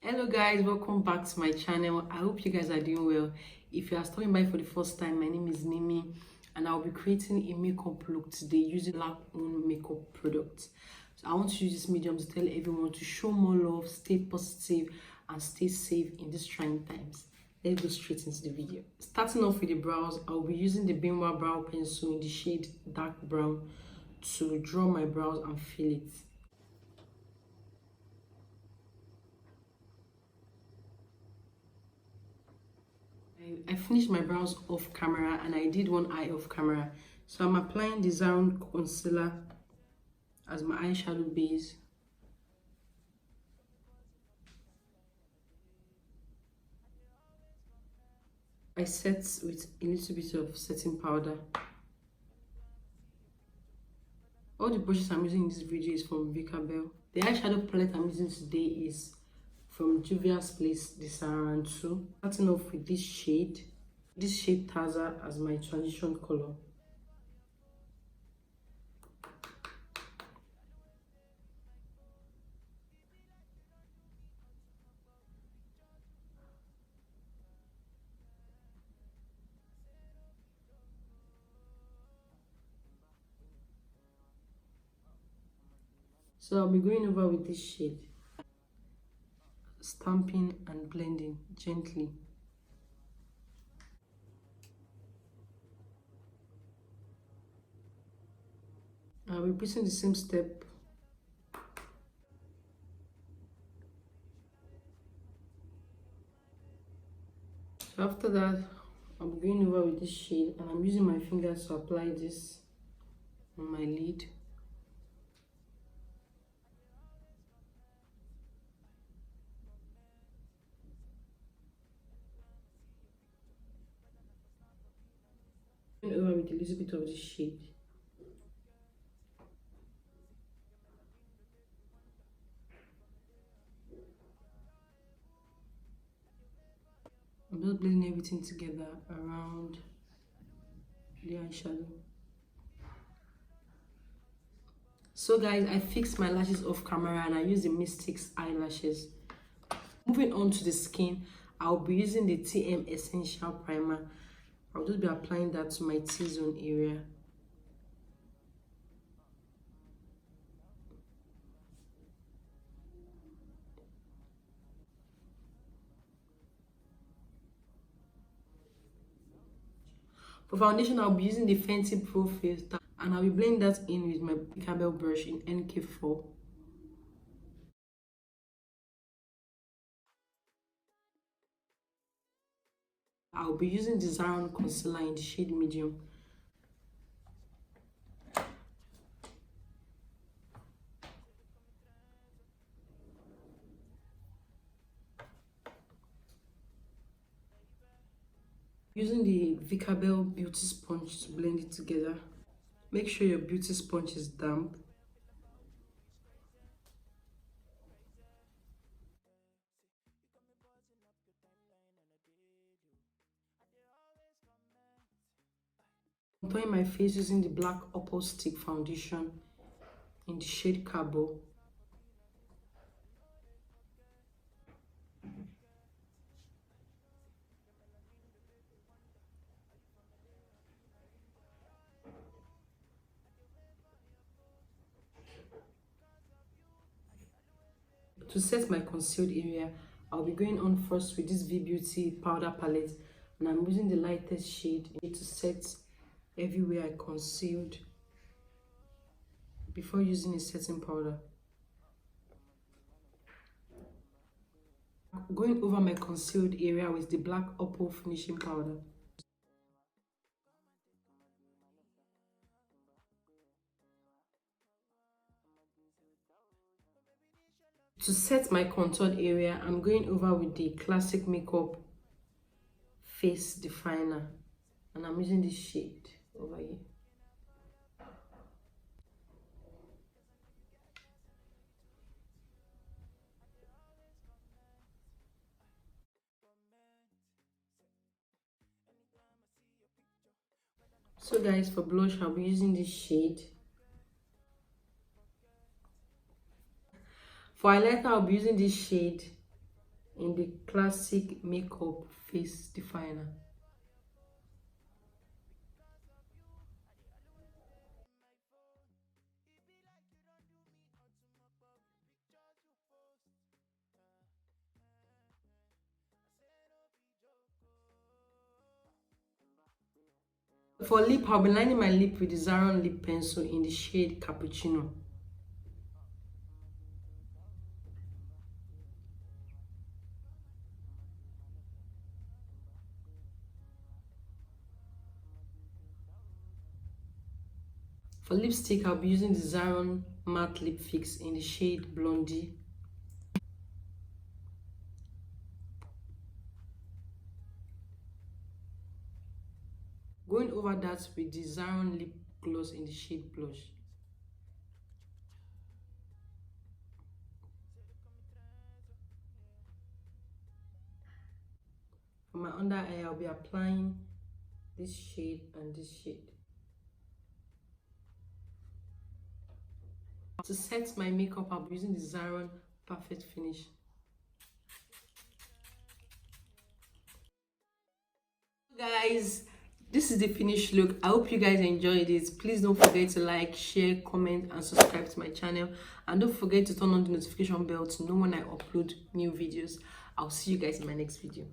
Hello guys, welcome back to my channel. I hope you guys are doing well. If you are stopping by for the first time, my name is Nimi and I'll be creating a makeup look today using Black owned makeup products. So I want to use this medium to tell everyone to show more love, stay positive and stay safe in these trying times. Let's go straight into the video. Starting off with the brows, I'll be using the Bimwa brow pencil in the shade dark brown to draw my brows and fill it. I finished my brows off camera and I did one eye off camera. So I'm applying the Zaron concealer as my eyeshadow base. I set with a little bit of setting powder. All the brushes I'm using in this video is from Vicabel. The eyeshadow palette I'm using today is from Juvias Place, the Saharan 2. Starting off with this shade Taza as my transition color. So I'll be going over with this shade, stamping and blending gently. I'll be repeating the same step. So after that, I'll be going over with this shade and I'm using my fingers to apply this on my lid. Going over with a little bit of this shade. I'm just blending everything together around the eyeshadow. So guys, I fixed my lashes off camera and I use the Mystics eyelashes. Moving on to the skin, I'll be using the TM Essential Primer. I'll just be applying that to my T-zone area. For foundation, I'll be using the Fenty Pro Filter and I'll be blending that in with my Vicabel brush in NK4. I'll be using the Zaron concealer in the shade medium. Using the Vicabel beauty sponge to blend it together. Make sure your beauty sponge is damp. Contouring my face using the black opal stick foundation in the shade Cabo. To set my concealed area, I'll be going on first with this V Beauty powder palette and I'm using the lightest shade to set everywhere I concealed before using a setting powder. Going over my concealed area with the black opal finishing powder. To set my contoured area, I'm going over with the Classic Makeup Face Definer and I'm using this shade over here. So guys, for blush, I'll be using this shade. For highlighter, I'll be using this shade in the classic makeup face definer. For lip, I'll be lining my lip with the Zaron lip pencil in the shade Cappuccino. For lipstick, I'll be using the Zaron matte lip fix in the shade Blondie. Going over that with the Zaron lip gloss in the shade Blush. For my under eye, I'll be applying this shade and this shade. To set my makeup, I'll be using the Zaron Perfect Finish. Guys, this is the finished look. I hope you guys enjoyed it. Please don't forget to like, share, comment, and subscribe to my channel. And don't forget to turn on the notification bell to know when I upload new videos. I'll see you guys in my next video.